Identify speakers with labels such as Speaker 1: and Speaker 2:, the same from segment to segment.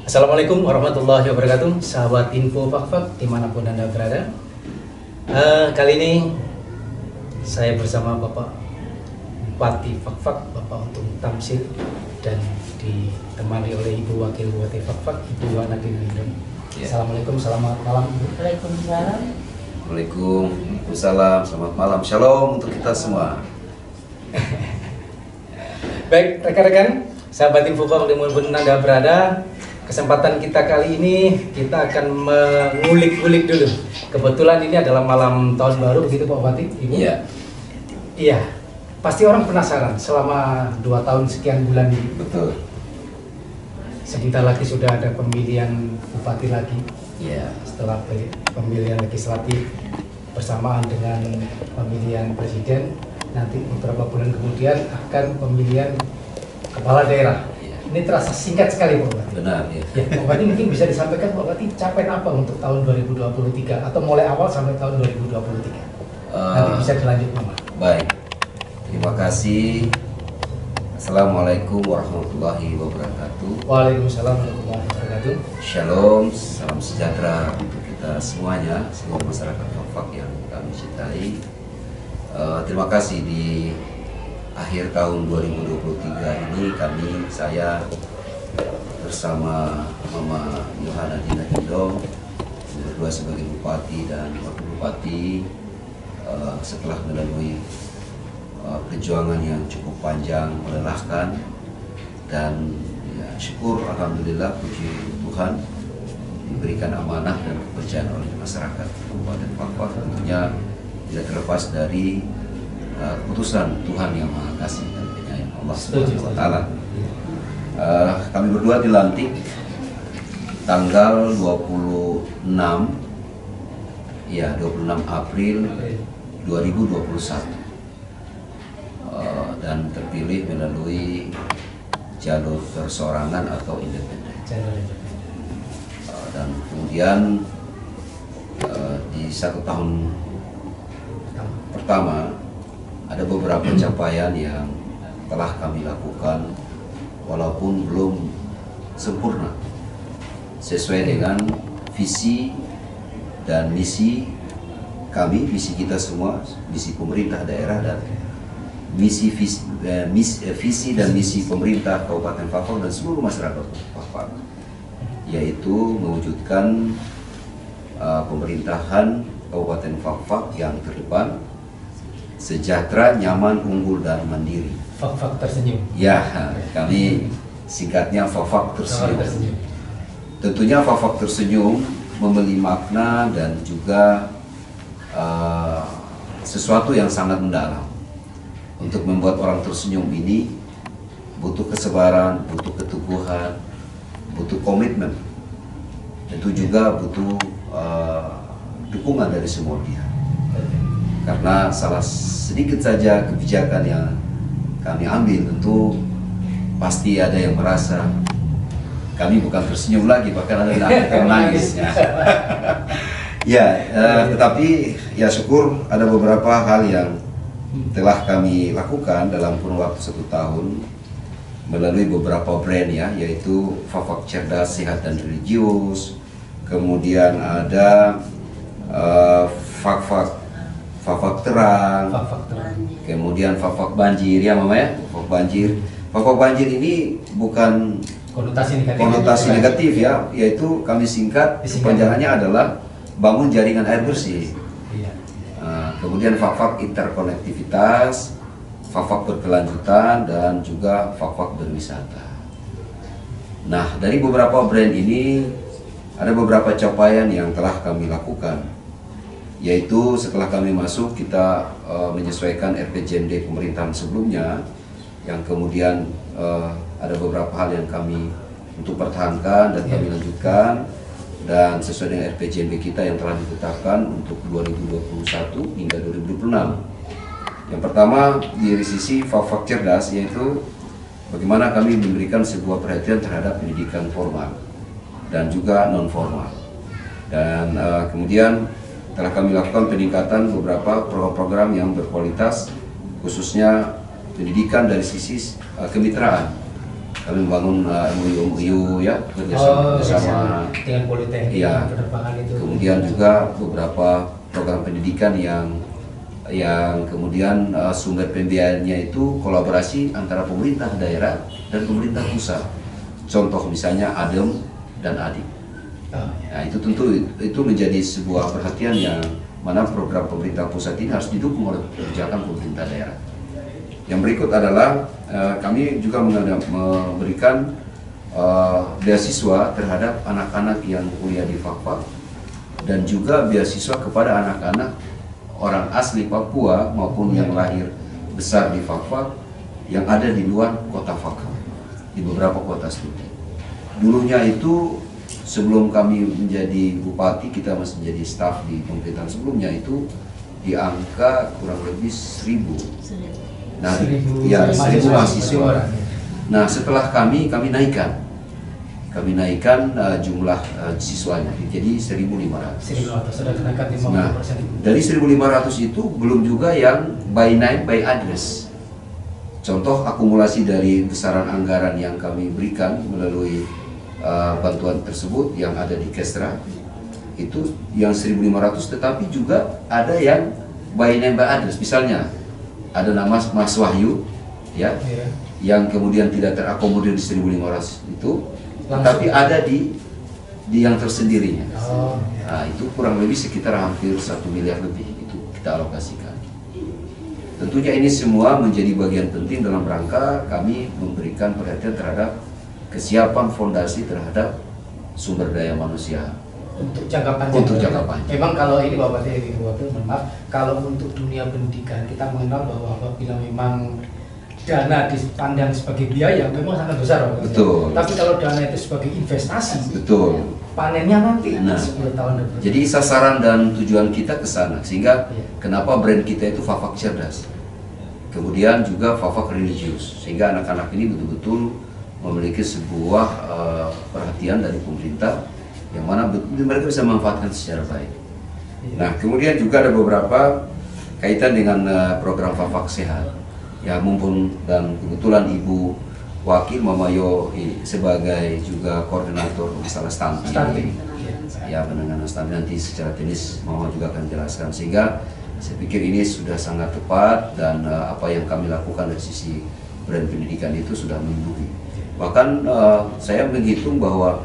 Speaker 1: Assalamualaikum warahmatullahi wabarakatuh, sahabat info Fakfak dimanapun Anda berada. Kali ini saya bersama Bapak Bupati Fakfak, Bapak Untung Tamsil, dan ditemani oleh Ibu Wakil Bupati Fakfak, Ibu Wanadin Lindung.
Speaker 2: Ya.
Speaker 1: Assalamualaikum, selamat malam Ibu.
Speaker 3: Waalaikumsalam.
Speaker 2: Waalaikumsalam, selamat malam, shalom untuk kita semua.
Speaker 1: Baik rekan-rekan, sahabat info Fakfak dimanapun Anda berada. Kesempatan kita kali ini kita akan mengulik-ulik dulu. Kebetulan ini adalah malam tahun baru, begitu Pak Bupati, Ibu?
Speaker 2: Iya.
Speaker 1: Iya. Pasti orang penasaran selama 2 tahun sekian bulan ini.
Speaker 2: Betul.
Speaker 1: Sebentar lagi sudah ada pemilihan bupati lagi.
Speaker 2: Iya.
Speaker 1: Setelah pemilihan legislatif bersamaan dengan pemilihan presiden, nanti beberapa bulan kemudian akan pemilihan kepala daerah. Ini terasa singkat sekali Pak Bupati.
Speaker 2: Benar, ya.
Speaker 1: Ya, Pak Bupati mungkin bisa disampaikan Pak Bupati capaian apa untuk tahun 2023 atau mulai awal sampai tahun 2023. Nanti bisa dilanjutkan Pak.
Speaker 2: Baik, terima kasih. Assalamualaikum warahmatullahi wabarakatuh.
Speaker 1: Waalaikumsalam warahmatullahi wabarakatuh.
Speaker 2: Shalom, salam sejahtera untuk kita semuanya, seluruh masyarakat Fakfak yang kami cintai. Terima kasih di akhir tahun 2023 ini saya bersama Mama Yohana Dina Lindung berdua sebagai Bupati dan Wakil Bupati setelah melalui perjuangan yang cukup panjang, melelahkan, dan ya, syukur Alhamdulillah puji Tuhan diberikan amanah dan kepercayaan oleh masyarakat Kabupaten Fakfak, tentunya tidak terlepas dari keputusan Tuhan yang Maha Kasih dan Penyayang Allah Subhanahu wa Ta'ala. Kami berdua dilantik tanggal 26 April 2021 dan terpilih melalui jalur perseorangan atau independen. Dan kemudian di 1 tahun pertama ada beberapa capaian yang telah kami lakukan walaupun belum sempurna sesuai dengan visi dan misi kami, misi kita semua, misi pemerintah daerah dan visi dan misi pemerintah Kabupaten Fakfak dan seluruh masyarakat Fakfak, yaitu mewujudkan pemerintahan Kabupaten Fakfak yang terdepan, sejahtera, nyaman, unggul, dan mandiri.
Speaker 1: Fakfak tersenyum.
Speaker 2: Ya, kami singkatnya Fakfak tersenyum. Tentunya Fakfak tersenyum memberi makna dan juga sesuatu yang sangat mendalam. Untuk membuat orang tersenyum ini butuh kesabaran, butuh keteguhan, butuh komitmen. Tentu juga butuh dukungan dari semua pihak. Karena salah sedikit saja kebijakan yang kami ambil tentu pasti ada yang merasa kami bukan tersenyum lagi, bahkan ada yang menangis. Tetapi ya syukur ada beberapa hal yang telah kami lakukan dalam kurun waktu 1 tahun melalui beberapa brand ya, yaitu Fakfak Cerdas, Sehat dan Religius, kemudian ada Fakfak Terang, kemudian Fakfak Banjir ya Mama ya, Fakfak Banjir. Fakfak Banjir ini bukan konotasi negatif ya, yaitu kami singkat, kepanjangannya adalah bangun jaringan air bersih. Kemudian Fakfak interkonektivitas, Fakfak berkelanjutan, dan juga Fakfak berwisata. Nah, dari beberapa brand ini ada beberapa capaian yang telah kami lakukan, yaitu setelah kami masuk kita menyesuaikan RPJMD pemerintahan sebelumnya, yang kemudian ada beberapa hal yang kami untuk pertahankan dan kami lanjutkan, dan sesuai dengan RPJMD kita yang telah ditetapkan untuk 2021 hingga 2026. Yang pertama dari sisi Fakfak Cerdas, yaitu bagaimana kami memberikan sebuah perhatian terhadap pendidikan formal dan juga non formal, dan kemudian telah kami lakukan peningkatan beberapa program-program yang berkualitas, khususnya pendidikan dari sisi kemitraan kami membangun MOU ya kerjasama
Speaker 1: dengan Politeknik
Speaker 2: ya.
Speaker 1: penerbangan itu.
Speaker 2: Kemudian juga beberapa program pendidikan yang kemudian sumber pembiayaannya itu kolaborasi antara pemerintah daerah dan pemerintah pusat. Contoh misalnya ADEM dan ADIK. Nah, itu tentu itu menjadi sebuah perhatian yang mana program pemerintah pusat ini harus didukung oleh kebijakan pemerintah daerah. Yang berikut adalah kami juga memberikan beasiswa terhadap anak-anak yang kuliah di Fakfak dan juga beasiswa kepada anak-anak orang asli Papua maupun yang lahir besar di Fakfak yang ada di luar kota Fakfak, di beberapa kota studi. Dulunya itu sebelum kami menjadi bupati, kita masih menjadi staf di pemerintahan sebelumnya itu di angka kurang lebih 1.000. Nah, 1.000 mahasiswa. Nah, setelah kami naikkan jumlah siswanya, jadi 1.500.
Speaker 1: Sudah kenaikan 50%.
Speaker 2: Nah, dari 1.500 itu belum juga yang by name by address. Contoh akumulasi dari besaran anggaran yang kami berikan melalui bantuan tersebut yang ada di Kesra itu yang 1.500, tetapi juga ada yang by name by address. Misalnya ada nama Mas Wahyu ya, yang kemudian tidak terakomodir di 1.500 itu, tapi ada di yang tersendirinya. Nah, itu kurang lebih sekitar hampir 1 miliar lebih itu kita alokasikan. Tentunya ini semua menjadi bagian penting dalam rangka kami memberikan perhatian terhadap kesiapan fondasi terhadap sumber daya manusia
Speaker 1: untuk jangka panjang.
Speaker 2: Untuk jangka panjang.
Speaker 1: Memang kalau ini Bapak maaf, kalau untuk dunia pendidikan kita mengenal bahwa apabila memang dana dipandang sebagai biaya memang sangat besar Bapak.
Speaker 2: Betul.
Speaker 1: Tapi kalau dana itu sebagai investasi,
Speaker 2: betul.
Speaker 1: Panennya nanti 10 tahun depan.
Speaker 2: Jadi sasaran dan tujuan kita ke sana, sehingga kenapa brand kita itu Fakfak Cerdas. Kemudian juga Fakfak Religius, sehingga anak-anak ini betul-betul memiliki sebuah perhatian dari pemerintah yang mana mereka bisa memanfaatkan secara baik. Nah, kemudian juga ada beberapa kaitan dengan program Fakfak Sehat. Ya, mumpun dan kebetulan Ibu Wakil Mama Yo sebagai juga koordinator masalah stunting. Ya, penanganan stunting nanti secara teknis Mama juga akan jelaskan, sehingga saya pikir ini sudah sangat tepat dan apa yang kami lakukan dari sisi brand pendidikan itu sudah menunjukkan. Bahkan saya menghitung bahwa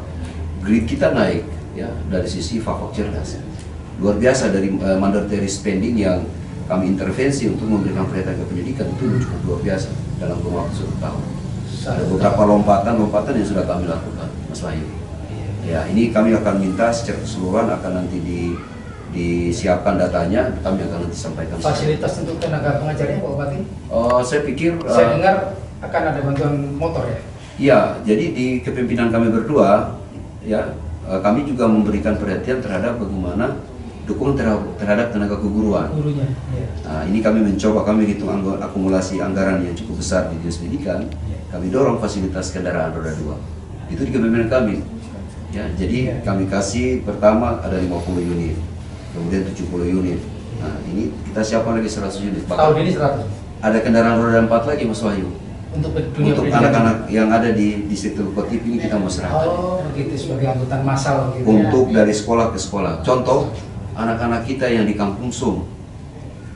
Speaker 2: grade kita naik ya dari sisi Fakfak Cerdas. Luar biasa dari mandatory spending yang kami intervensi untuk memberikan perhatian ke pendidikan itu cukup luar biasa dalam kurun waktu 1 tahun. Ada beberapa lompatan yang sudah kami lakukan, Mas Wahyu. Ya, ini kami akan minta secara keseluruhan akan nanti disiapkan datanya, kami akan nanti sampaikan.
Speaker 1: Fasilitas untuk tenaga pengajarnya Pak Bupati?
Speaker 2: Saya pikir
Speaker 1: saya dengar akan ada bantuan motor ya?
Speaker 2: Iya, jadi di kepemimpinan kami berdua ya, kami juga memberikan perhatian terhadap bagaimana dukungan terhadap tenaga keguruan.
Speaker 1: Gurunya, ya.
Speaker 2: Nah, ini kami mencoba, kami hitung akumulasi anggaran yang cukup besar di Dinas Pendidikan. Kami dorong fasilitas kendaraan roda 2. Itu di kepemimpinan kami. Ya, jadi kami kasih pertama ada 50 unit, kemudian 70 unit. Nah, ini kita siapkan lagi 100 unit.
Speaker 1: Tahun ini 100.
Speaker 2: Ada kendaraan roda 4 lagi, Mas Wahyu.
Speaker 1: Untuk
Speaker 2: anak-anak yang ada di distrik Telukotip ini kita mau serahkan.
Speaker 1: Oh, begitu, sebagai angkutan massal gitu.
Speaker 2: Untuk dari sekolah ke sekolah. Contoh, anak-anak kita yang di Kampung Sum,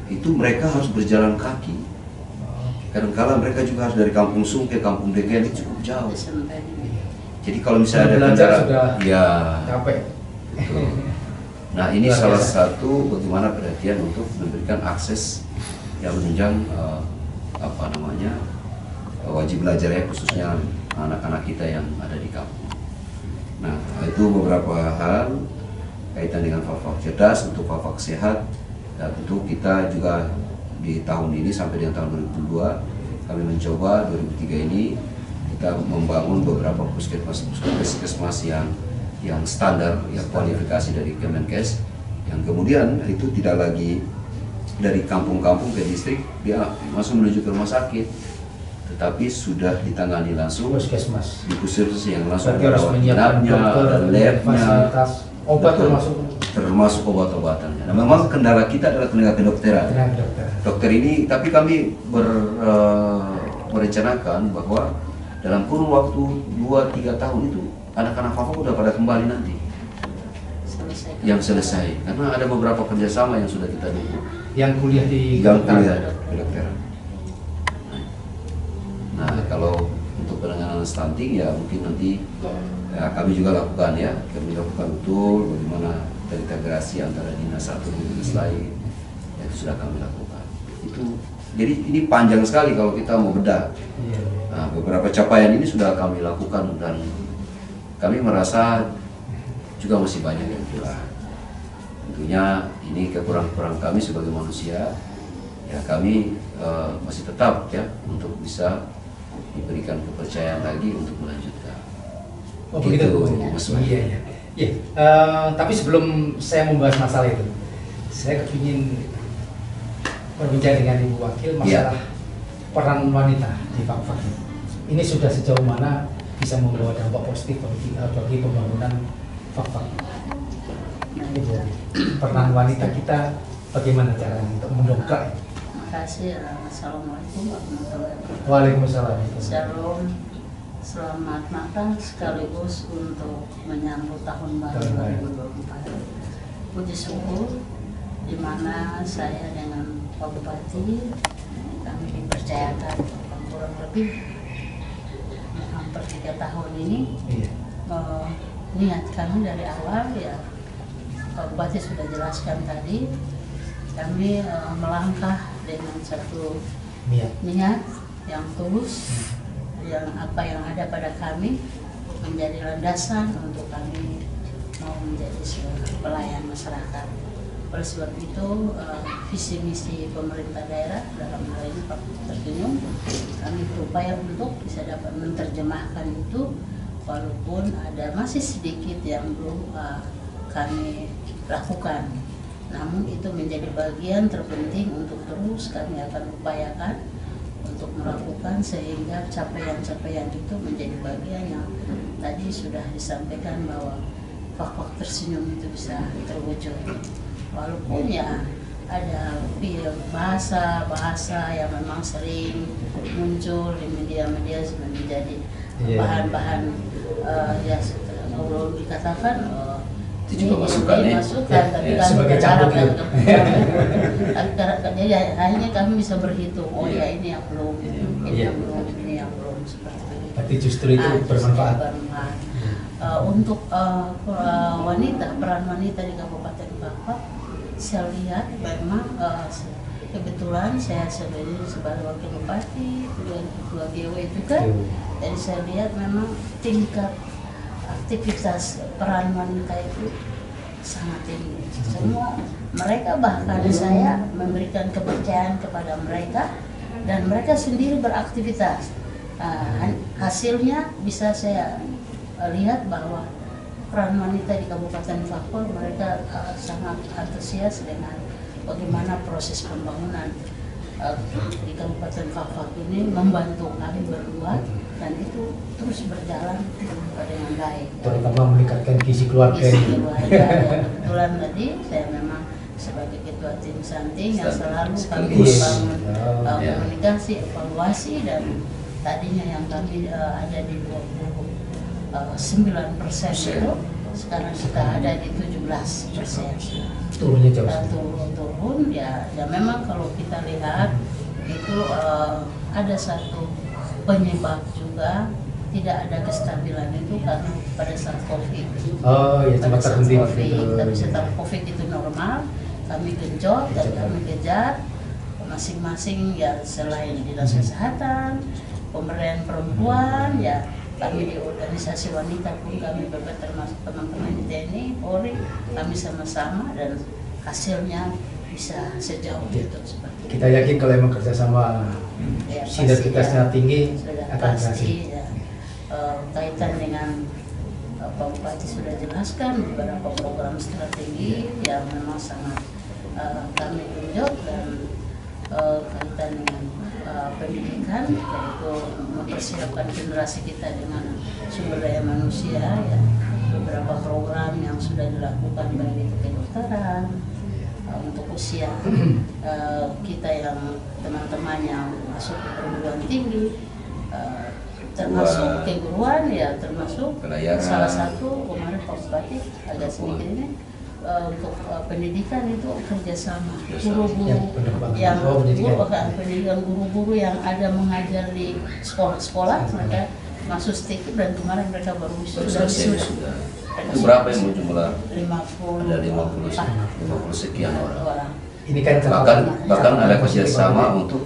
Speaker 2: itu mereka harus berjalan kaki. Kadang-kadang mereka juga harus dari Kampung Sum ke Kampung Deken, ini cukup jauh. Jadi kalau misalnya ada kendaraan, ya
Speaker 1: capek.
Speaker 2: Nah, ini salah satu bagaimana perhatian untuk memberikan akses yang menunjang wajib belajar ya, khususnya anak-anak kita yang ada di kampung. Nah, itu beberapa hal kaitan dengan Fakfak Cerdas. Untuk Fakfak Sehat, dan tentu kita juga di tahun ini sampai dengan tahun 2002 kami mencoba 2003 ini kita membangun beberapa puskesmas yang standar, yang kualifikasi dari Kemenkes, yang kemudian itu tidak lagi dari kampung-kampung ke distrik dia masuk menuju ke rumah sakit, tetapi sudah ditangani langsung
Speaker 1: puskesmas,
Speaker 2: di puskesmas yang langsung
Speaker 1: harus menyiapkan
Speaker 2: ada labnya,
Speaker 1: obat
Speaker 2: termasuk obat-obatannya. Nah, memang kendala kita adalah tenaga kedokteran. Dokter ini, tapi kami merencanakan bahwa dalam kurun waktu 2-3 tahun itu anak-anak FAFA udah pada kembali nanti yang selesai, karena ada beberapa kerjasama yang sudah kita dukung
Speaker 1: yang kuliah di
Speaker 2: kedokteran. Nah, kalau untuk penanganan stunting ya mungkin nanti ya, kami juga lakukan ya, kami lakukan betul bagaimana terintegrasi antara dinas satu dan dinas lain, ya, itu sudah kami lakukan. Itu jadi ini panjang sekali kalau kita mau bedah. Nah, beberapa capaian ini sudah kami lakukan dan kami merasa juga masih banyak yang kurang. Tentunya ini kekurangan kami sebagai manusia, ya kami masih tetap ya untuk bisa diberikan kepercayaan lagi untuk melanjutkan.
Speaker 1: Oh begitu,
Speaker 2: Mas.
Speaker 1: Iya. Tapi sebelum saya membahas masalah itu, saya kepingin berbicara dengan Ibu Wakil masalah peran wanita di FAFA. Ini sudah sejauh mana bisa membawa dampak positif bagi pembangunan FAFA? Ibu, peran wanita kita bagaimana caranya untuk mendongkrak?
Speaker 3: Terima kasih. Assalamualaikum warahmatullahi wabarakatuh.
Speaker 1: Waalaikumsalam.
Speaker 3: Shalom. Selamat makan sekaligus untuk menyambut tahun baru 2024. Puji syukur di mana saya dengan Pak Bupati kami dipercayakan kurang lebih hampir 3 tahun ini. Niat kami dari awal ya Pak Bupati sudah jelaskan tadi, kami melangkah dengan satu niat yang tulus, yang apa yang ada pada kami menjadi landasan untuk kami mau menjadi seorang pelayan masyarakat. Oleh sebab itu visi misi pemerintah daerah dalam hal ini Pak Terjunung, kami berupaya untuk bisa dapat menerjemahkan itu, walaupun ada masih sedikit yang belum kami lakukan. Namun itu menjadi bagian terpenting untuk terus kami akan upayakan untuk melakukan sehingga capaian-capaian itu menjadi bagian yang tadi sudah disampaikan bahwa FAFA tersenyum itu bisa terwujud. Walaupun ya ada bahasa-bahasa yang memang sering muncul di media-media menjadi bahan-bahan ya kalau dikatakan
Speaker 2: itu juga masukan
Speaker 3: tapi kami
Speaker 1: sebagai
Speaker 3: berharap
Speaker 1: campur
Speaker 3: jadi akhirnya kami bisa berhitung, oh ya ini yang belum, ini yang belum seperti itu.
Speaker 1: Berarti justru itu bermanfaat.
Speaker 3: Untuk wanita, peran wanita di Kabupaten FAFA, saya lihat memang kebetulan saya sebagai wakil bupati, ketua GW itu kan, jadi saya lihat memang tingkat aktivitas peran wanita itu sangat tinggi. Semua mereka, bahkan saya memberikan kepercayaan kepada mereka dan mereka sendiri beraktivitas. Hasilnya bisa saya lihat bahwa peran wanita di Kabupaten FAFA, mereka sangat antusias dengan bagaimana proses pembangunan di Kabupaten FAFA ini, membantu kami berdua, dan itu terus berjalan dengan baik.
Speaker 1: Terutama meningkatkan gizi keluarga.
Speaker 3: Kebetulan tadi saya memang sebagai ketua tim stunting yang selalu kami membangun komunikasi, evaluasi, dan tadinya yang kami ada di 29% itu, sekarang kita ada di 17%.
Speaker 1: Turunnya jauh.
Speaker 3: Turun ya memang kalau kita lihat itu ada satu penyebab juga tidak ada kestabilan itu karena pada saat COVID.
Speaker 1: Oh ya, cuma terhenti waktu itu.
Speaker 3: Tapi setelah COVID itu normal, kami genjot dan kami kejar masing-masing ya, selain dinas kesehatan, pemberdayaan perempuan ya, kami di organisasi wanita pun kami termasuk teman-teman di TNI, Polri, kami sama-sama dan hasilnya bisa sejauh itu seperti itu.
Speaker 1: Kita yakin kalau emang kerjasama sinergitasnya tinggi akan berhasil.
Speaker 3: Ya. Kaitan dengan Pak Bupati sudah jelaskan beberapa program strategi yang memang sangat kami tunjuk, dan kaitan dengan pendidikan, yaitu mempersiapkan generasi kita dengan sumber daya manusia ya, beberapa program yang sudah dilakukan baik itu kedokteran untuk usia kita yang teman-teman yang masuk ke perguruan tinggi, termasuk keguruan ya, termasuk
Speaker 2: pelayaran.
Speaker 3: salah satu kemarin Pak Bupati agak sedikit ini untuk pendidikan itu kerjasama guru-guru yang pendidikan guru-guru yang ada mengajar di sekolah-sekolah, mereka masuk STIK dan kemarin mereka baru wisuda.
Speaker 2: Itu berapa yang jumlah?
Speaker 3: 50.
Speaker 2: Ada 50 sekian orang.
Speaker 1: Ini kan
Speaker 2: bahkan ada kerjasama untuk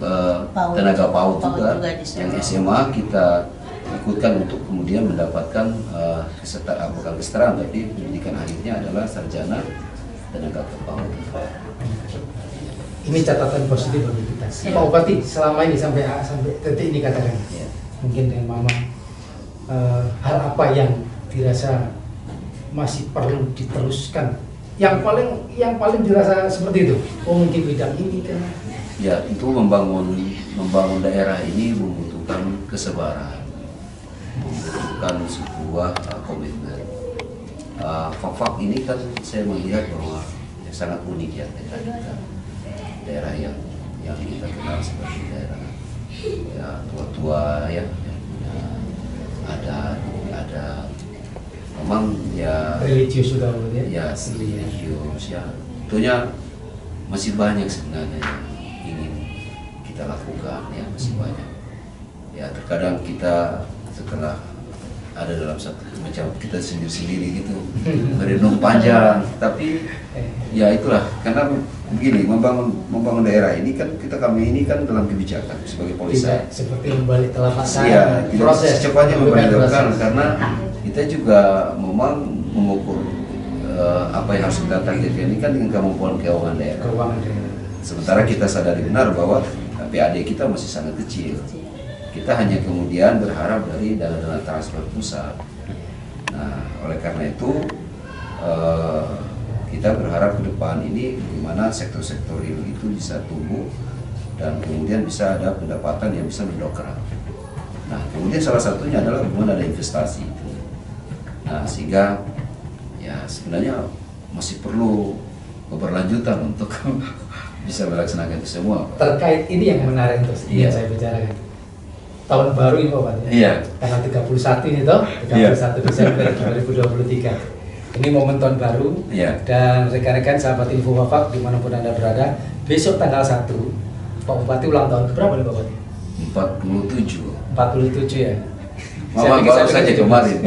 Speaker 2: tenaga PAUD juga yang SMA kita ikutkan untuk kemudian mendapatkan bukan kesetaraan tapi pendidikan akhirnya adalah sarjana tenaga PAUD.
Speaker 1: Ini catatan positif bagi kita. Pak Bupati selama ini sampai detik ini katakan, mungkin dengan Mama hal apa yang dirasa masih perlu diteruskan? Yang paling dirasa seperti itu. Oh mungkin bidang ini kan.
Speaker 2: Ya, itu membangun daerah ini membutuhkan kesabaran, membutuhkan sebuah komitmen. Fak-fak ini kan saya melihat bahwa sangat unik ya daerah kita, daerah yang kita kenal sebagai daerah ya tua-tua ya, ada memang ya
Speaker 1: religius juga
Speaker 2: ya religius ya, tentunya masih banyak sebenarnya yang ingin kita lakukan ya, masih banyak ya. Terkadang kita setelah ada dalam satu macam kita sendiri gitu merenung panjang, tapi ya itulah karena begini membangun daerah ini kan kami ini kan dalam kebijakan sebagai polisi
Speaker 1: seperti membalik telapak tangan
Speaker 2: ya, proses secepatnya membalik karena kita juga memang mengukur apa yang harus kita target ini kan dengan kemampuan keuangan daerah. Sementara kita sadari benar bahwa PAD kita masih sangat kecil. Kita hanya kemudian berharap dari dana-dana transfer pusat. Nah, oleh karena itu kita berharap ke depan ini bagaimana sektor-sektor real itu bisa tumbuh dan kemudian bisa ada pendapatan yang bisa mendongkrak. Nah, kemudian salah satunya adalah bagaimana ada investasi itu. Nah, sehingga ya sebenarnya masih perlu keberlanjutan untuk bisa melaksanakan itu semua.
Speaker 1: Terkait ini yang menarik terus yang saya bicarakan. Tahun baru ini Pak Bupati.
Speaker 2: Iya.
Speaker 1: Tanggal 31 ini toh, 31 Desember 2023. Ini momen tahun baru.
Speaker 2: Iya.
Speaker 1: Dan rekan-rekan sahabat Info Fak dimanapun Anda berada, besok tanggal 1 Pak Bupati ulang tahun berapa nih Pak Bupati? 47 ya.
Speaker 2: Mama baru saja kemarin.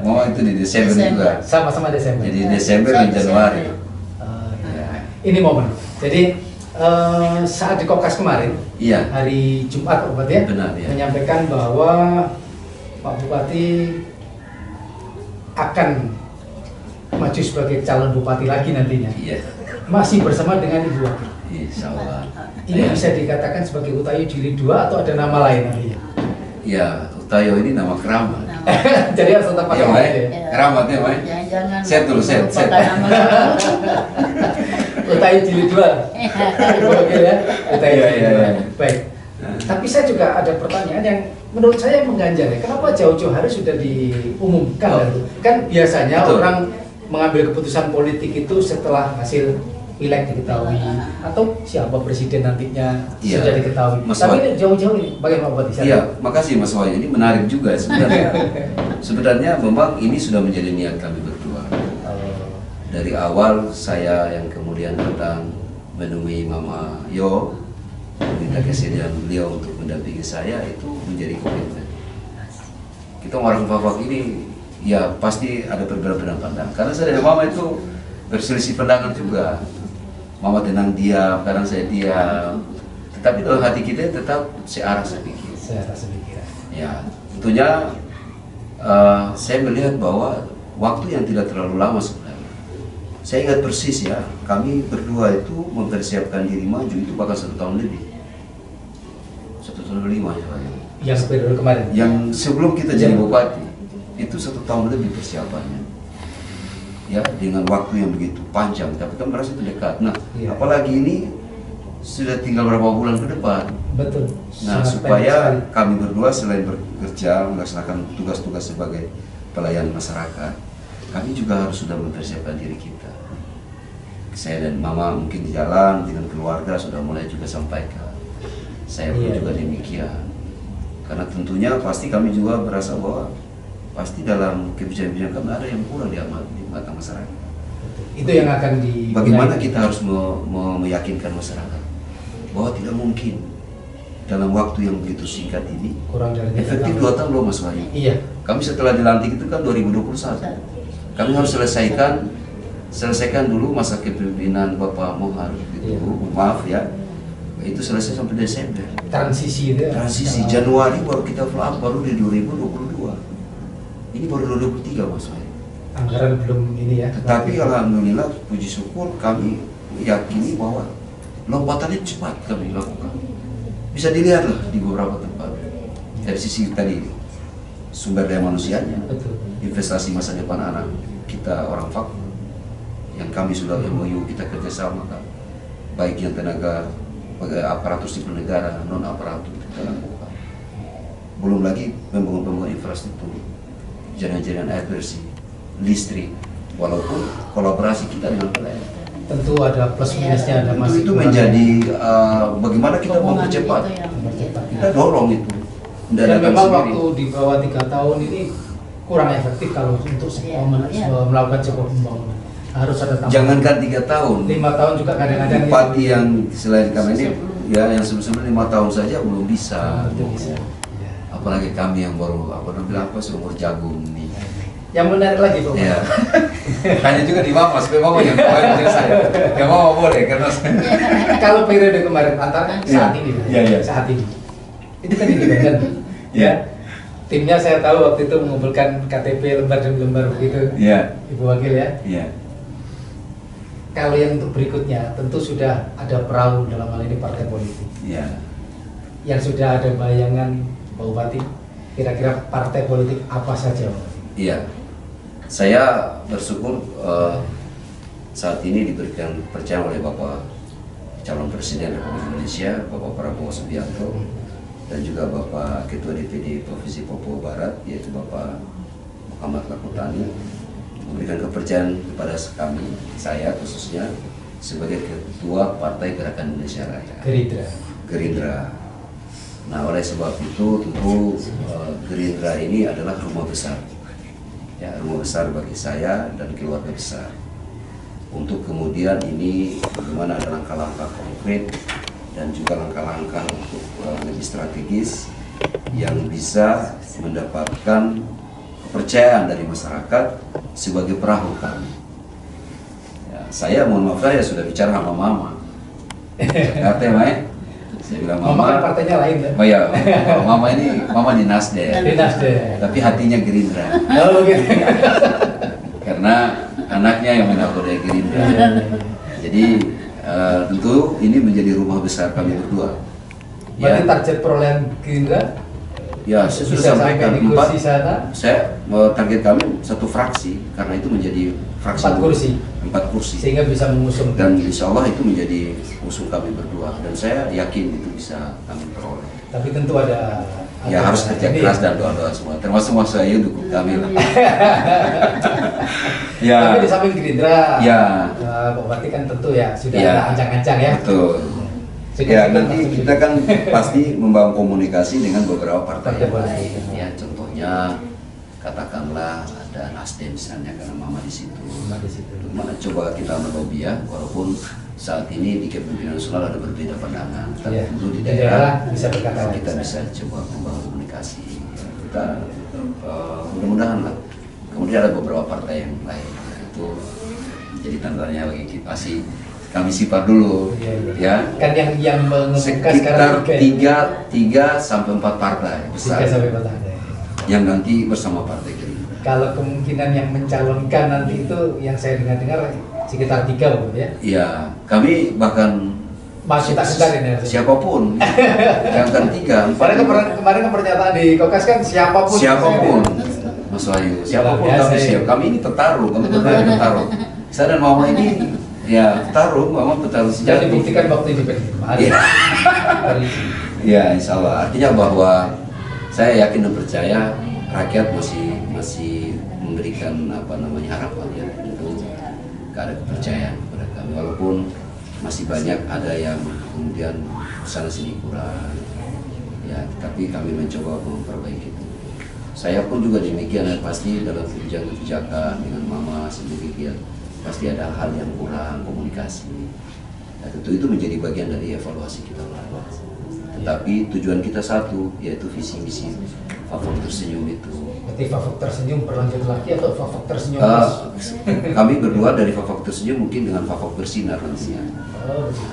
Speaker 2: Mama itu di Desember juga.
Speaker 1: Sama-sama Desember.
Speaker 2: Jadi Desember dan Januari.
Speaker 1: Ini momen. Jadi saat di Kopkas kemarin, hari Jumat Pak Bupati ya,
Speaker 2: benar, ya,
Speaker 1: menyampaikan bahwa Pak Bupati akan maju sebagai calon bupati lagi nantinya.
Speaker 2: Iya.
Speaker 1: Masih bersama dengan Ibu Wakil.
Speaker 2: Insya Allah.
Speaker 1: Ini bisa dikatakan sebagai Utayo Jilid 2 atau ada nama lain nantinya?
Speaker 2: Ya, Utayo ini nama keramat.
Speaker 1: Jadi harus tetap pakai nama ya.
Speaker 2: Keramatnya, Mai. Set dulu, set.
Speaker 1: Utayo Jilid 2. Oke ya. Utayo Jilid 2. Baik. Tapi saya juga ada pertanyaan yang menurut saya mengganjal ya. Kenapa jauh-jauh hari sudah diumumkan? Kan biasanya orang mengambil keputusan politik itu setelah hasil pileg diketahui atau siapa presiden nantinya sudah diketahui. Tapi ini jauh-jauh ini bagaimana Pak Bupati?
Speaker 2: Iya, makasih Mas Wahyu. Ini menarik juga sebenarnya. Sebenarnya memang ini sudah menjadi niat kami berdua. Dari awal saya yang kemudian datang menemui Mama Yo, minta kesediaan beliau untuk mendampingi saya, itu menjadi komitmen. Kita orang Fak-fak ini ya pasti ada perbedaan pandangan. Karena saya dan Mama itu berselisih pandangan juga. Mama tenang diam, kadang saya diam. Tetapi dalam hati kita tetap searah sedikit.
Speaker 1: Searah sedikit.
Speaker 2: Ya, tentunya saya melihat bahwa waktu yang tidak terlalu lama sebenarnya. Saya ingat persis ya, kami berdua itu mempersiapkan diri maju itu bahkan 1 tahun lebih. 1 tahun lebih maju.
Speaker 1: Yang periode kemarin?
Speaker 2: Yang sebelum kita jadi bupati, itu 1 tahun lebih persiapannya. Ya, dengan waktu yang begitu panjang, tapi kan merasa itu dekat. Nah, apalagi ini sudah tinggal beberapa bulan ke depan.
Speaker 1: Betul.
Speaker 2: Nah, supaya kami berdua selain bekerja, melaksanakan tugas-tugas sebagai pelayan masyarakat, kami juga harus sudah mempersiapkan diri kita. Saya dan Mama mungkin di jalan dengan keluarga sudah mulai juga sampaikan. Saya pun juga demikian. Karena tentunya pasti kami juga berasa bahwa pasti dalam kebijakan-kebijakan kami ada yang kurang di mata masyarakat.
Speaker 1: Itu yang akan di.
Speaker 2: Bagaimana kita harus meyakinkan masyarakat bahwa tidak mungkin dalam waktu yang begitu singkat ini,
Speaker 1: kurang dari
Speaker 2: efektif 2 tahun loh Mas Wahyu.
Speaker 1: Iya.
Speaker 2: Kami setelah dilantik itu kan 2021. Kami harus selesaikan dulu masa kepemimpinan Bapak Mohar gitu. Maaf ya. Itu selesai sampai Desember.
Speaker 1: Transisi itu.
Speaker 2: Transisi Januari baru kita follow up baru di 2022. Ini baru 2023 Mas Wahyu.
Speaker 1: Anggaran belum ini ya.
Speaker 2: Tetapi alhamdulillah puji syukur kami yakini bahwa lompatannya cepat kami lakukan. Bisa dilihatlah di beberapa tempat. Dari sisi tadi sumber daya manusianya,
Speaker 1: Betul.
Speaker 2: investasi masa depan anak kita orang FAK yang kami sudah MOU kita kerjasama kan, baik yang tenaga aparatur sipil negara, non aparatur kita lakukan. Belum lagi pembangunan infrastruktur, jaringan air bersih, listrik, walaupun kolaborasi kita dengan PLN.
Speaker 1: Tentu ada plus minusnya, ada masih.
Speaker 2: Itu menjadi bagaimana kita mempercepat. Kita dorong itu.
Speaker 1: Dan memang waktu di bawah 3 tahun ini kurang efektif kalau untuk melakukan sebuah pembangunan. Harus ada tambahan.
Speaker 2: Jangankan 3 tahun.
Speaker 1: 5 tahun juga kadang-kadang.
Speaker 2: Bupati yang selain kami ini, ya yang sebelum-sebelum 5 tahun saja belum bisa.
Speaker 1: Belum bisa.
Speaker 2: Apalagi kami yang baru seumur jagung nih.
Speaker 1: Yang menarik lagi Pak.
Speaker 2: Ya. Hanya juga di mama, supaya mama yang boleh saya. Ya mama boleh karena
Speaker 1: Kalau periode kemarin antara saat ini, saat ini, itu kan independen.
Speaker 2: Ya.
Speaker 1: Timnya saya tahu waktu itu mengumpulkan KTP lembar demi lembar begitu.
Speaker 2: Ya.
Speaker 1: Ibu Wakil ya.
Speaker 2: Iya.
Speaker 1: Kalau yang untuk berikutnya tentu sudah ada perahu dalam hal ini partai politik.
Speaker 2: Iya.
Speaker 1: Yang sudah ada bayangan Pak Bupati, kira-kira partai politik apa saja Pak?
Speaker 2: Iya. Saya bersyukur saat ini diberikan percaya oleh Bapak calon Presiden Republik Indonesia, Bapak Prabowo Subianto, dan juga Bapak Ketua DPD Provinsi Papua Barat, yaitu Bapak Muhammad Lakutani, memberikan kepercayaan kepada kami, saya khususnya sebagai Ketua Partai Gerakan Indonesia Raya. Gerindra. Nah, oleh sebab itu tentu Gerindra ini adalah rumah besar. Ya, rumah besar bagi saya dan keluarga besar. Untuk kemudian ini bagaimana ada langkah-langkah konkret dan juga langkah-langkah untuk lebih strategis yang bisa mendapatkan kepercayaan dari masyarakat sebagai perahu kami. Ya, saya mohon maaf, saya sudah bicara sama mama. Jakarta ya, saya bilang
Speaker 1: Mama kan partainya lain ya?
Speaker 2: Oh ya, mama di Nasdem.
Speaker 1: Di Nasdem.
Speaker 2: Tapi hatinya Gerindra.
Speaker 1: Oh gitu.
Speaker 2: Karena anaknya yang mengakomodir Gerindra. Jadi tentu ini menjadi rumah besar kami berdua.
Speaker 1: Berarti target perolehan Gerindra?
Speaker 2: Ya, saya sudah
Speaker 1: bisa
Speaker 2: sampaikan
Speaker 1: sampai di kursi sana?
Speaker 2: Saya target kami 1 fraksi karena itu menjadi fraksi
Speaker 1: 4 kursi.
Speaker 2: 4 kursi.
Speaker 1: Sehingga bisa mengusung.
Speaker 2: Dan insya Allah itu menjadi usul kami berdua dan saya yakin itu bisa kami peroleh.
Speaker 1: Tapi tentu ada
Speaker 2: Ya harus kerja keras dan doa-doa semua, termasuk Mas Wahyu dukung kami lah. Ya.
Speaker 1: Tapi di samping Gerindra,
Speaker 2: Ya.
Speaker 1: Pak Bupati kan tentu ya sudah
Speaker 2: Ya.
Speaker 1: ada ancang-ancang ya.
Speaker 2: Betul. Ya, nanti kita kan pasti membangun komunikasi dengan beberapa partai yang lain. Ya, contohnya katakanlah ada Nasdem misalnya karena mama di situ. Mana coba kita melobi ya, walaupun saat ini di kepemimpinan nasional ada berbeda pandangan. Tapi dulu di daerah
Speaker 1: bisa berkata
Speaker 2: kita bisa coba membangun komunikasi. Kita mudah-mudahan lah. Kemudian ada beberapa partai yang lain. Itu jadi tandanya bagi kita sih. Kami sifat dulu, ya.
Speaker 1: Kan yang mengumumkan
Speaker 2: sekitar
Speaker 1: sekarang
Speaker 2: 3 sampai 4 partai besar.
Speaker 1: 3 sampai 4 partai.
Speaker 2: Yang nanti bersama partai Gerindra.
Speaker 1: Kalau kemungkinan yang mencalonkan nanti itu yang saya dengar sekitar 3 Bu ya.
Speaker 2: Iya, kami bahkan
Speaker 1: masih tak sedarin ya.
Speaker 2: Siapapun, jangan 3, 4.
Speaker 1: Kemarin pernyataan di Kokas kan siapapun. Mas Wahyu, siapapun kami siap. Kami ini tertaruh, kami tertaruh. Saya dan Mama ini ya taruh, Mama bertaruh sejati. Jadi dibuktikan waktu independen.
Speaker 2: Ya, insya Allah. Artinya bahwa saya yakin dan percaya rakyat masih memberikan harapan ya, itu ada kepercayaan kepada kami. Walaupun masih banyak ada yang kemudian sana sini kurang. Ya, tapi kami mencoba memperbaiki itu. Saya pun juga demikian, pasti dalam kebijakan dengan mama sendiri dia pasti ada hal yang kurang komunikasi. Ya, tentu itu menjadi bagian dari evaluasi kita. Tetapi tujuan kita satu, yaitu visi misi Fak-Fak Tersenyum itu.
Speaker 1: Berarti Fak-Fak Tersenyum berlanjut lagi atau Fak-Fak Tersenyum?
Speaker 2: Kami berdua dari Fak-Fak Tersenyum mungkin dengan Fak-Fak Bersinar nantinya.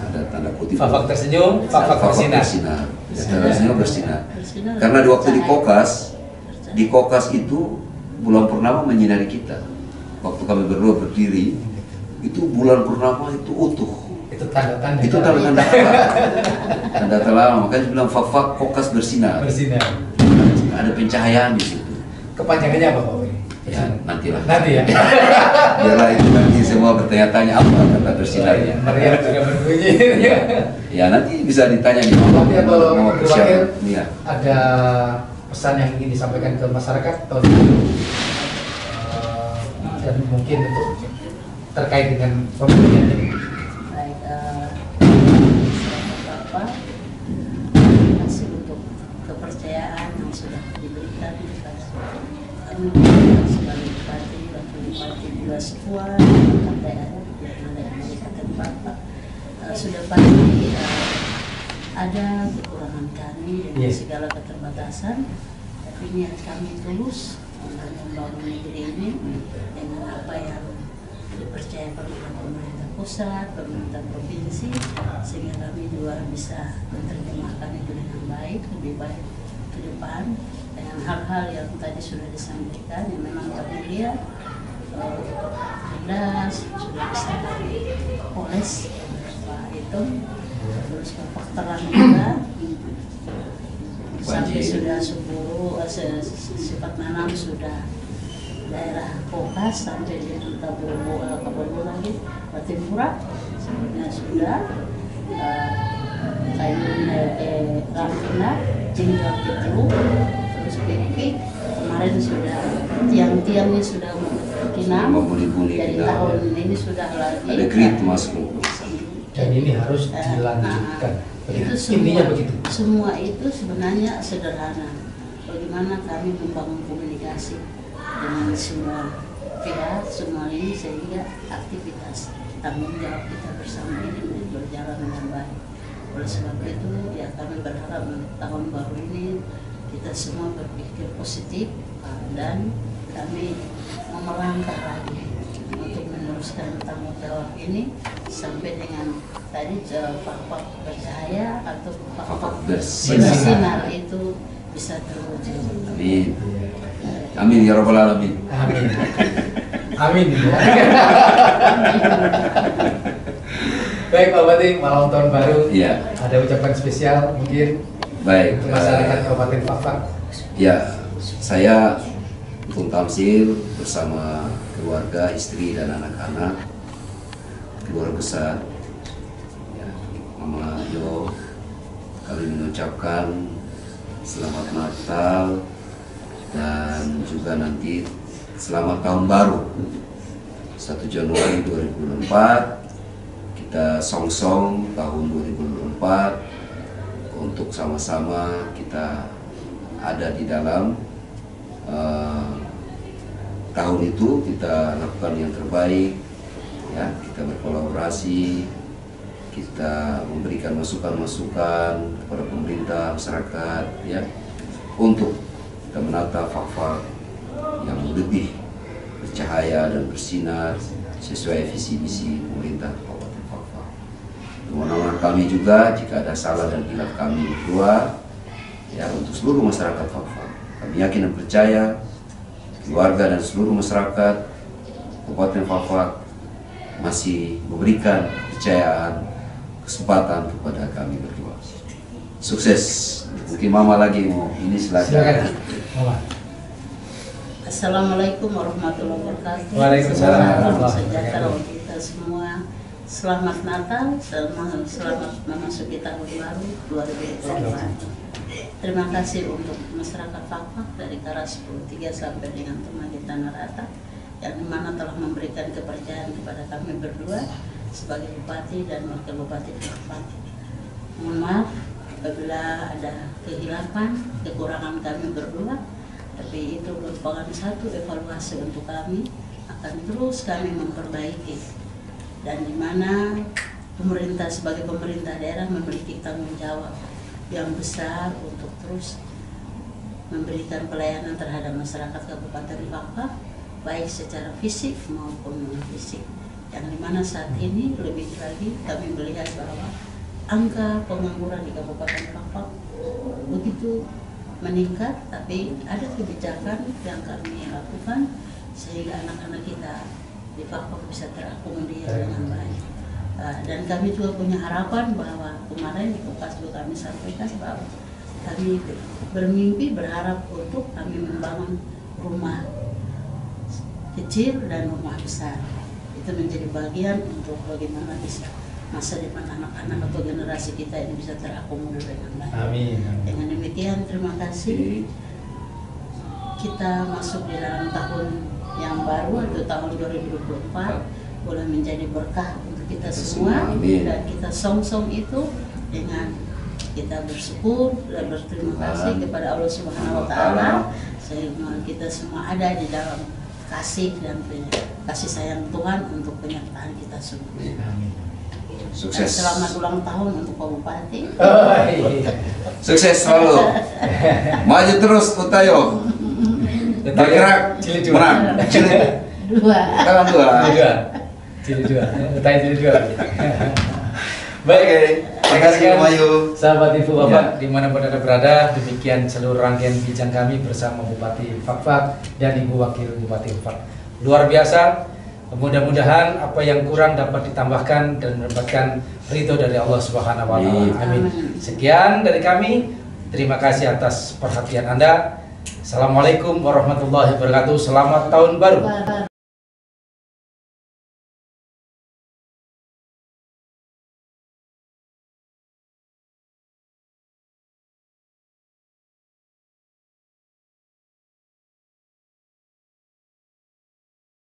Speaker 2: Ada tanda kutip.
Speaker 1: Fak-Fak Tersenyum, Fak-Fak Bersinar.
Speaker 2: Tersenyum bersinar. Karena di waktu di Kokas itu bulan purnama menyinari kita. Waktu kami berdua berdiri, itu bulan purnama itu utuh.
Speaker 1: Itu tanda-tanda.
Speaker 2: Itu tanda-tanda alam. Tanda-tanda alam, makanya dibilang Fak-Fak Kokas bersinar.
Speaker 1: Bersinar.
Speaker 2: Ada pencahayaan di situ.
Speaker 1: Kepanjangannya apa Pak Wiri?
Speaker 2: Ya, nantilah.
Speaker 1: Nanti ya.
Speaker 2: Biarlah itu nanti semua bertanya-tanya apa kata bersinarnya.
Speaker 1: Meriam sudah berbunyi.
Speaker 2: Ya nanti bisa ditanya di mana.
Speaker 1: Nanti kalau berwakil
Speaker 2: ya.
Speaker 1: ada pesan yang ingin disampaikan ke masyarakat atau dan mungkin untuk terkait dengan pemilihan ini.
Speaker 3: Baik, selamat Bapak. Terima kasih untuk kepercayaan yang sudah diberikan kepada kami sebagai bupati, wakil bupati juga semua partai adat yang ada di Kabupaten Bapak. Sudah pasti ada kekurangan kami dengan segala keterbatasan, tapi niat kami tulus untuk membangun negeri ini dengan apa yang dipercayakan oleh pemerintah pusat, pemerintah provinsi, sehingga kami juga bisa menerjemahkan itu dengan baik, lebih baik ke depan dengan hal-hal yang tadi sudah disampaikan yang memang kami lihat jelas sudah bisa kami poles itu, terus faktoran juga sampai sudah suburu sifat nanam sudah daerah Kokas sampai di Kabupaten lagi Patimpura sebenarnya sudah kayu Rampina Jengkel Kitlu terus Peki kemarin sudah tiang-tiangnya sudah kinam dari tahun ini sudah lagi
Speaker 2: ada grid masuk
Speaker 1: dan ini harus dilanjutkan.
Speaker 3: Itu
Speaker 1: Intinya begitu.
Speaker 3: Semua itu sebenarnya sederhana. Bagaimana kami membangun komunikasi dengan semua pihak, semua ini sehingga aktivitas tanggung jawab kita bersama ini berjalan dengan baik. Oleh sebab itu, ya kami berharap tahun baru ini kita semua berpikir positif dan kami mau melangkah lagi untuk meneruskan tanggung jawab ini sampai dengan tadi Fak-Fak bercahaya atau Fak-Fak bersinar itu bisa terwujud.
Speaker 2: Amin. Amin ya rabbal alamin.
Speaker 1: Amin. Amin. Baik Pak Bupati, malam tahun baru.
Speaker 2: Iya.
Speaker 1: Ada ucapan spesial mungkin
Speaker 2: Baik.
Speaker 1: untuk masyarakat Kabupaten Fak-Fak.
Speaker 2: Ya, saya Bung Tamsil bersama keluarga, istri dan anak-anak, keluarga besar, ya, Mama Yo, kami mengucapkan selamat Natal dan juga nanti selamat tahun baru 1 Januari 2024. Kita song-song tahun 2024 untuk sama-sama kita ada di dalam tahun itu kita lakukan yang terbaik, ya, kita berkolaborasi, kita memberikan masukan-masukan kepada pemerintah, masyarakat, ya, untuk kita menata Fak-Fak yang lebih bercahaya dan bersinar sesuai visi misi pemerintah Kabupaten Fak-Fak. Teman-teman kami juga jika ada salah dan hilaf kami berdua, ya, untuk seluruh masyarakat Fak-Fak, kami yakin dan percaya keluarga dan seluruh masyarakat Kabupaten Fak-Fak masih memberikan kepercayaan, kesempatan kepada kami berdua. Sukses. Mungkin Mama lagi mau ini silakan.
Speaker 1: Mama.
Speaker 3: Assalamualaikum warahmatullahi wabarakatuh.
Speaker 1: Waalaikumsalam.
Speaker 3: Salam sejahtera untuk kita semua. Selamat Natal, selamat memasuki tahun baru 2024. Terima kasih untuk masyarakat Fak-Fak dari Karas 10-3 sampai dengan Tumagi Tanah Rata yang dimana telah memberikan kepercayaan kepada kami berdua sebagai bupati dan wakil bupati Fak-Fak. Mohon maaf apabila ada kehilapan, kekurangan kami berdua, tapi itu merupakan satu evaluasi untuk kami, akan terus kami memperbaiki. Dan di mana pemerintah sebagai pemerintah daerah memiliki tanggung jawab yang besar untuk terus memberikan pelayanan terhadap masyarakat Kabupaten Fakfak, baik secara fisik maupun non fisik. Yang dimana saat ini lebih lagi kami melihat bahwa angka pengangguran di Kabupaten Fakfak begitu meningkat, tapi ada kebijakan yang kami lakukan sehingga anak-anak kita di Fakfak bisa terakomodir dengan baik. Dan kami juga punya harapan bahwa kemarin di Kupas juga kami sampaikan bahwa kami bermimpi berharap untuk kami membangun rumah kecil dan rumah besar. Itu menjadi bagian untuk bagaimana bisa masa depan anak-anak atau generasi kita ini bisa terakomodir dengan baik.
Speaker 1: Amin.
Speaker 3: Dengan demikian terima kasih. Kita masuk di dalam tahun yang baru atau tahun 2024 boleh menjadi berkah untuk kita semua. Dan kita song-song itu dengan kita bersyukur dan berterima kasih kepada Allah Subhanahu wa Ta'ala, sehingga kita semua ada di dalam kasih dan kasih sayang Tuhan untuk penyertaan kita semua.
Speaker 1: Amin.
Speaker 2: Sukses.
Speaker 3: Dan selamat ulang tahun untuk Pak Bupati.
Speaker 2: Sukses selalu. Maju terus Utayo. Bergerak menang.
Speaker 3: Dua.
Speaker 2: Tangan dua.
Speaker 1: Jilid dua. Utai jilid dua.
Speaker 2: Baik, terima kasih Mayu.
Speaker 1: Sahabat Info Bapak dimanapun Anda berada, demikian seluruh rangkaian bincang kami bersama Bupati Fakfak dan Ibu Wakil Bupati Fakfak. Luar biasa, mudah-mudahan apa yang kurang dapat ditambahkan dan mendapatkan ridho dari Allah Subhanahu wa Ta'ala. Amin. Sekian dari kami, terima kasih atas perhatian Anda. Assalamualaikum warahmatullahi wabarakatuh. Selamat tahun baru.